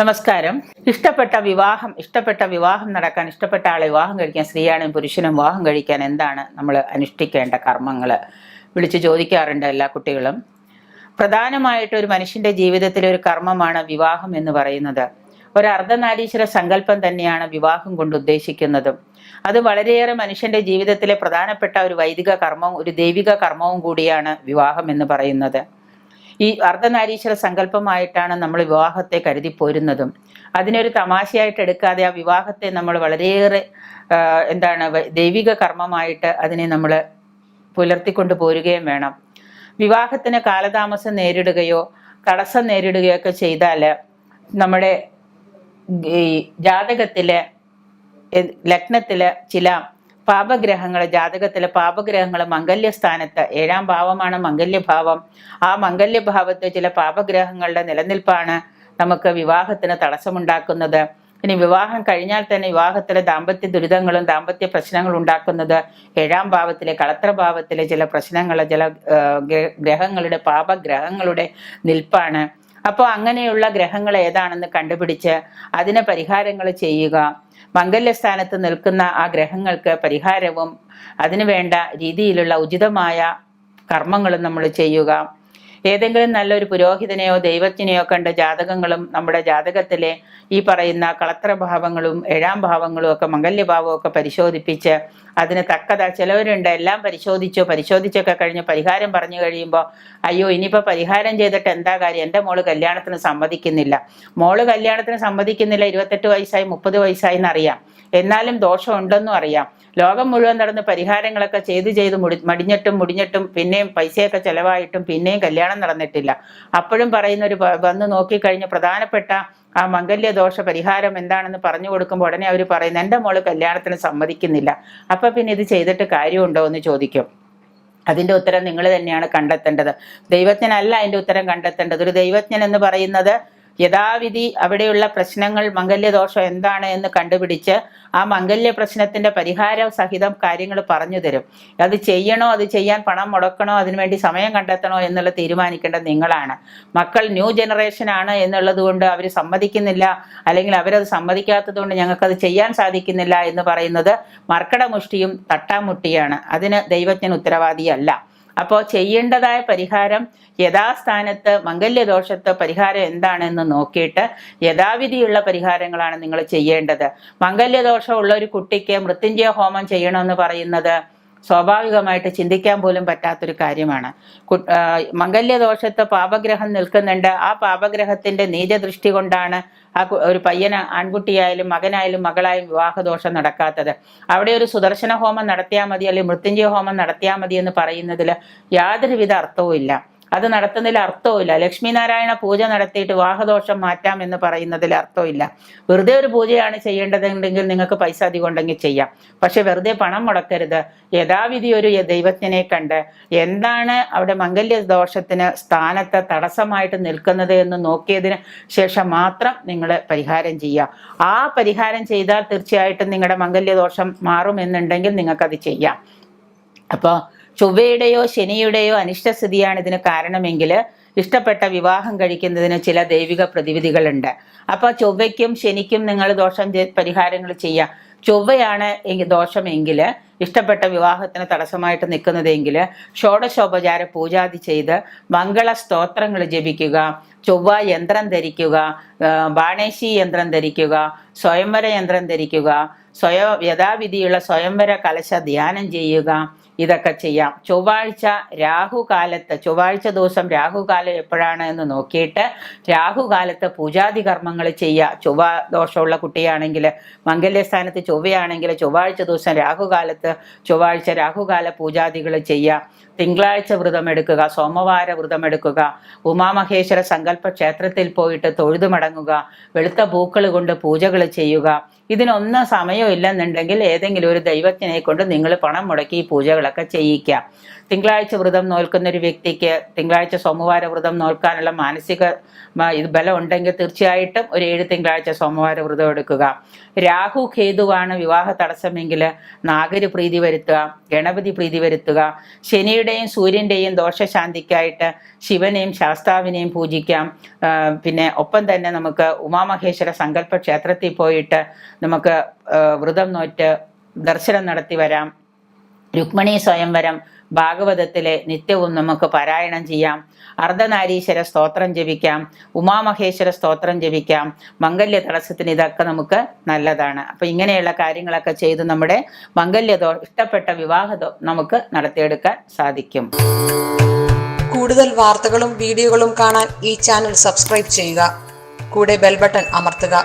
നമസ്കാരം. ഇഷ്ടപ്പെട്ട വിവാഹം നടക്കാൻ, ഇഷ്ടപ്പെട്ട ആളെ വിവാഹം കഴിക്കാൻ, സ്ത്രീയാണെങ്കിലും പുരുഷനും വിവാഹം കഴിക്കാൻ എന്താണ് നമ്മൾ അനുഷ്ഠിക്കേണ്ട കർമ്മങ്ങൾ വിളിച്ചു ചോദിക്കാറുണ്ട് എല്ലാ കുട്ടികളും. പ്രധാനമായിട്ട് ഒരു മനുഷ്യന്റെ ജീവിതത്തിലെ ഒരു കർമ്മമാണ് വിവാഹം എന്ന് പറയുന്നത്. ഒരു അർദ്ധനാരീശ്വര സങ്കല്പം തന്നെയാണ് വിവാഹം കൊണ്ട് ഉദ്ദേശിക്കുന്നതും. അത് വളരെയേറെ മനുഷ്യന്റെ ജീവിതത്തിലെ പ്രധാനപ്പെട്ട ഒരു വൈദിക കർമ്മവും ഒരു ദൈവിക കർമ്മവും കൂടിയാണ് വിവാഹം എന്ന് പറയുന്നത്. ഈ അർദ്ധനാരീശ്വര സങ്കല്പമായിട്ടാണ് നമ്മൾ വിവാഹത്തെ കരുതിപ്പോരുന്നതും. അതിനൊരു തമാശയായിട്ട് എടുക്കാതെ ആ വിവാഹത്തെ നമ്മൾ വളരെയേറെ ദൈവിക കർമ്മമായിട്ട് അതിനെ നമ്മൾ പുലർത്തിക്കൊണ്ട് പോരുകയും വേണം. വിവാഹത്തിന് കാലതാമസം നേരിടുകയോ തടസ്സം നേരിടുകയോ ഒക്കെ ചെയ്താൽ നമ്മുടെ ഈ ജാതകത്തിലെ ലഗ്നത്തിലെ ചില പാപഗ്രഹങ്ങൾ മംഗല്യസ്ഥാനത്ത്, 7ാം ഭാവമാണ് മംഗല്യഭാവം. ആ മംഗല്യഭാവത്ത് ചില പാപഗ്രഹങ്ങളുടെ നിലനിൽപ്പാണ് നമുക്ക് വിവാഹത്തിന് തടസ്സമുണ്ടാക്കുന്നത്. ഇനി വിവാഹം കഴിഞ്ഞാൽ തന്നെ വിവാഹത്തിലെ ദാമ്പത്യ ദുരിതങ്ങളും ദാമ്പത്യ പ്രശ്നങ്ങളും ഉണ്ടാക്കുന്നത് 7ാം ഭാവത്തിലെ കളത്രഭാവത്തിലെ ചില പ്രശ്നങ്ങൾ, ചില ഗ്രഹങ്ങളുടെ പാപഗ്രഹങ്ങളുടെ നിൽപ്പാണ്. അപ്പോൾ അങ്ങനെയുള്ള ഗ്രഹങ്ങൾ ഏതാണെന്ന് കണ്ടുപിടിച്ച് അതിന് പരിഹാരങ്ങൾ ചെയ്യുക. മംഗല്യസ്ഥാനത്ത് നിൽക്കുന്ന ആ ഗ്രഹങ്ങൾക്ക് പരിഹാരവും അതിനു വേണ്ട രീതിയിലുള്ള ഉചിതമായ കർമ്മങ്ങളും നമ്മൾ ചെയ്യുക. ഏതെങ്കിലും നല്ലൊരു പുരോഹിതനെയോ ദൈവജ്ഞനെയോ കണ്ട് ജാതകങ്ങളും നമ്മുടെ ജാതകത്തിലെ ഈ പറയുന്ന കളത്രഭാവങ്ങളും 7ാം ഭാവങ്ങളും ഒക്കെ മംഗല്യഭാവവും ഒക്കെ പരിശോധിപ്പിച്ച് അതിന് തക്കതാ ചിലവരുണ്ട് എല്ലാം പരിശോധിച്ചൊക്കെ കഴിഞ്ഞ് പരിഹാരം പറഞ്ഞു കഴിയുമ്പോൾ അയ്യോ ഇനിയിപ്പോൾ പരിഹാരം ചെയ്തിട്ട് എന്താ കാര്യം, എൻ്റെ മോള് കല്യാണത്തിന് സമ്മതിക്കുന്നില്ല, 28 വയസ്സായി 30 വയസ്സായി എന്നറിയാം, എന്നാലും ദോഷം ഉണ്ടെന്നും അറിയാം. ലോകം മുഴുവൻ നടന്ന് പരിഹാരങ്ങളൊക്കെ ചെയ്ത് മുടിഞ്ഞിട്ടും പിന്നെയും പൈസയൊക്കെ ചെലവായിട്ടും പിന്നെയും കല്യാണം നടന്നിട്ടില്ല. അപ്പോഴും പറയുന്നൊരു വന്ന് നോക്കിക്കഴിഞ്ഞ് പ്രധാനപ്പെട്ട ആ മംഗല്യദോഷ പരിഹാരം എന്താണെന്ന് പറഞ്ഞു കൊടുക്കുമ്പോൾ ഉടനെ അവർ പറയുന്നത് എൻ്റെ മോള് കല്യാണത്തിന് സമ്മതിക്കുന്നില്ല. അപ്പം പിന്നെ ഇത് ചെയ്തിട്ട് കാര്യമുണ്ടോ എന്ന് ചോദിക്കും. അതിൻ്റെ ഉത്തരം നിങ്ങൾ തന്നെയാണ് കണ്ടെത്തേണ്ടത്. ദൈവജ്ഞനല്ല അതിൻ്റെ ഉത്തരം കണ്ടെത്തേണ്ടത്. ഒരു ദൈവജ്ഞൻ എന്ന് പറയുന്നത് യഥാവിധി അവിടെയുള്ള പ്രശ്നങ്ങൾ, മംഗല്യദോഷം എന്താണ് എന്ന് കണ്ടുപിടിച്ച് ആ മംഗല്യ പ്രശ്നത്തിന്റെ പരിഹാര സഹിതം കാര്യങ്ങൾ പറഞ്ഞു തരും. അത് ചെയ്യണോ, അത് ചെയ്യാൻ പണം മുടക്കണോ, അതിനുവേണ്ടി സമയം കണ്ടെത്തണോ എന്നുള്ള തീരുമാനിക്കേണ്ടത് നിങ്ങളാണ്. മക്കൾ ന്യൂ ജനറേഷൻ ആണ് എന്നുള്ളത് കൊണ്ട് അവർ സമ്മതിക്കുന്നില്ല, അല്ലെങ്കിൽ അവരത് സമ്മതിക്കാത്തത് കൊണ്ട് ഞങ്ങൾക്കത് ചെയ്യാൻ സാധിക്കുന്നില്ല എന്ന് പറയുന്നത് മർക്കടമുഷ്ടിയും തട്ടാമുട്ടിയാണ്. അതിന് ദൈവജ്ഞൻ ഉത്തരവാദിയല്ല. അപ്പോൾ ചെയ്യേണ്ടതായ പരിഹാരം യഥാസ്ഥാനത്ത് മംഗല്യദോഷത്ത് പരിഹാരം എന്താണെന്ന് നോക്കിയിട്ട് യഥാവിധിയുള്ള പരിഹാരങ്ങളാണ് നിങ്ങൾ ചെയ്യേണ്ടത്. മംഗല്യദോഷമുള്ള ഒരു കുട്ടിക്ക് മൃത്യുഞ്ജയ ഹോമം ചെയ്യണമെന്ന് പറയുന്നത് സ്വാഭാവികമായിട്ട് ചിന്തിക്കാൻ പോലും പറ്റാത്തൊരു കാര്യമാണ്. മംഗല്യദോഷത്ത് പാപഗ്രഹം നിൽക്കുന്നുണ്ട്. ആ പാപഗ്രഹത്തിന്റെ നീചദൃഷ്ടി കൊണ്ടാണ് ആ ഒരു പയ്യന്, ആൺകുട്ടിയായാലും മകനായാലും മകളായാലും വിവാഹദോഷം നടക്കാത്തത്. അവിടെ ഒരു സുദർശന ഹോമം നടത്തിയാൽ മതി, അല്ലെങ്കിൽ മൃത്യുഞ്ജയ ഹോമം നടത്തിയാൽ മതി എന്ന് പറയുന്നതിൽ യാതൊരുവിധ അർത്ഥവും ഇല്ല. അത് നടത്തുന്നതിൽ അർത്ഥവുമില്ല. ലക്ഷ്മി നാരായണ പൂജ നടത്തിയിട്ട് വിവാഹദോഷം മാറ്റാം എന്ന് പറയുന്നതിൽ അർത്ഥമില്ല. വെറുതെ ഒരു പൂജയാണ് ചെയ്യേണ്ടതെങ്കിൽ നിങ്ങൾക്ക് പൈസ അധികം ഉണ്ടെങ്കിൽ ചെയ്യാം, പക്ഷെ വെറുതെ പണം മുടക്കരുത്. യഥാവിധി ഒരു ദൈവജ്ഞനെ കണ്ട് എന്താണ് അവിടെ മംഗല്യദോഷത്തിന് സ്ഥാനത്ത് തടസ്സമായിട്ട് നിൽക്കുന്നത് എന്ന് നോക്കിയതിന് ശേഷം മാത്രം നിങ്ങൾ പരിഹാരം ചെയ്യുക. ആ പരിഹാരം ചെയ്താൽ തീർച്ചയായിട്ടും നിങ്ങളുടെ മംഗല്യദോഷം മാറുമെന്നുണ്ടെങ്കിൽ നിങ്ങൾക്കത് ചെയ്യാം. അപ്പോൾ ചൊവ്വയുടെയോ ശനിയുടെയോ അനിഷ്ടസ്ഥിതിയാണ് ഇതിന് കാരണമെങ്കിൽ ഇഷ്ടപ്പെട്ട വിവാഹം കഴിക്കുന്നതിന് ചില ദൈവിക പ്രതിവിധികളുണ്ട്. അപ്പോൾ ചൊവ്വയ്ക്കും ശനിക്കും നിങ്ങൾ ദോഷം പരിഹാരങ്ങൾ ചെയ്യാം. ചൊവ്വയാണ് ദോഷമെങ്കിൽ, ഇഷ്ടപ്പെട്ട വിവാഹത്തിന് തടസ്സമായിട്ട് നിൽക്കുന്നതെങ്കിൽ ഷോഡശോപചാര പൂജാതി ചെയ്ത് മംഗള സ്തോത്രങ്ങൾ ജപിക്കുക, ചൊവ്വ യന്ത്രം ധരിക്കുക, ബാണേശി യന്ത്രം ധരിക്കുക, സ്വയംവര യന്ത്രം ധരിക്കുക, യഥാവിധിയുള്ള സ്വയംവര കലശ ധ്യാനം ചെയ്യുക. ഇതൊക്കെ ചെയ്യാം. ചൊവ്വാഴ്ച ദിവസം രാഹുകാലം എപ്പോഴാണ് എന്ന് നോക്കിയിട്ട് രാഹുകാലത്ത് പൂജാതി കർമ്മങ്ങൾ ചെയ്യുക. ചൊവ്വ ദോഷമുള്ള കുട്ടിയാണെങ്കിൽ, മംഗല്യസ്ഥാനത്ത് ചൊവ്വയാണെങ്കിൽ ചൊവ്വാഴ്ച ദിവസം ചൊവ്വാഴ്ച രാഹുകാല പൂജാതികൾ ചെയ്യുക. തിങ്കളാഴ്ച വ്രതമെടുക്കുക, സോമവാര വ്രതമെടുക്കുക, ഉമാമഹേശ്വര സങ്കല്പ ക്ഷേത്രത്തിൽ പോയിട്ട് തൊഴുതു മടങ്ങുക, വെളുത്ത പൂക്കൾ കൊണ്ട് പൂജകൾ ചെയ്യുക. ഇതിനൊന്നും സമയമില്ലെന്നുണ്ടെങ്കിൽ ഏതെങ്കിലും ഒരു ദൈവജ്ഞനെ കൊണ്ട് നിങ്ങൾ പണം മുടക്കി ഈ പൂജകളൊക്കെ കാര്യങ്ങളൊക്കെ ചെയ്യിക്കാം. തിങ്കളാഴ്ച വ്രതം നോൽക്കുന്ന ഒരു വ്യക്തിക്ക് തിങ്കളാഴ്ച സോമവാര വ്രതം നോൽക്കാനുള്ള മാനസിക ബലം ഉണ്ടെങ്കിൽ തീർച്ചയായിട്ടും ഒരു 7 തിങ്കളാഴ്ച സോമവാര വ്രതം എടുക്കുക. രാഹു കേതുവാണ് വിവാഹ തടസ്സമെങ്കിൽ നാഗര് പ്രീതി വരുത്തുക, ഗണപതി പ്രീതി വരുത്തുക. ശനിയുടെയും സൂര്യൻ്റെയും ദോഷശാന്തിക്കായിട്ട് ശിവനെയും ശാസ്താവിനെയും പൂജിക്കാം. പിന്നെ ഒപ്പം തന്നെ നമുക്ക് ഉമാമഹേശ്വര സങ്കല്പ ക്ഷേത്രത്തിൽ പോയിട്ട് നമുക്ക് വ്രതം നോറ്റ് ദർശനം നടത്തി വരാം. രുക്മിണി സ്വയംവരം ഭാഗവതത്തിലെ നിത്യവും നമുക്ക് പാരായണം ചെയ്യാം. അർദ്ധനാരീശ്വര സ്തോത്രം ജപിക്കാം, ഉമാമഹേശ്വര സ്തോത്രം ജപിക്കാം. മംഗല്യ തടസ്സത്തിന് ഇതൊക്കെ നമുക്ക് നല്ലതാണ്. അപ്പം ഇങ്ങനെയുള്ള കാര്യങ്ങളൊക്കെ ചെയ്ത് നമ്മുടെ ഇഷ്ടപ്പെട്ട വിവാഹം നമുക്ക് നടത്തിയെടുക്കാൻ സാധിക്കും. കൂടുതൽ വാർത്തകളും വീഡിയോകളും കാണാൻ ഈ ചാനൽ സബ്സ്ക്രൈബ് ചെയ്യുക. കൂടെ ബെൽ ബട്ടൺ അമർത്തുക.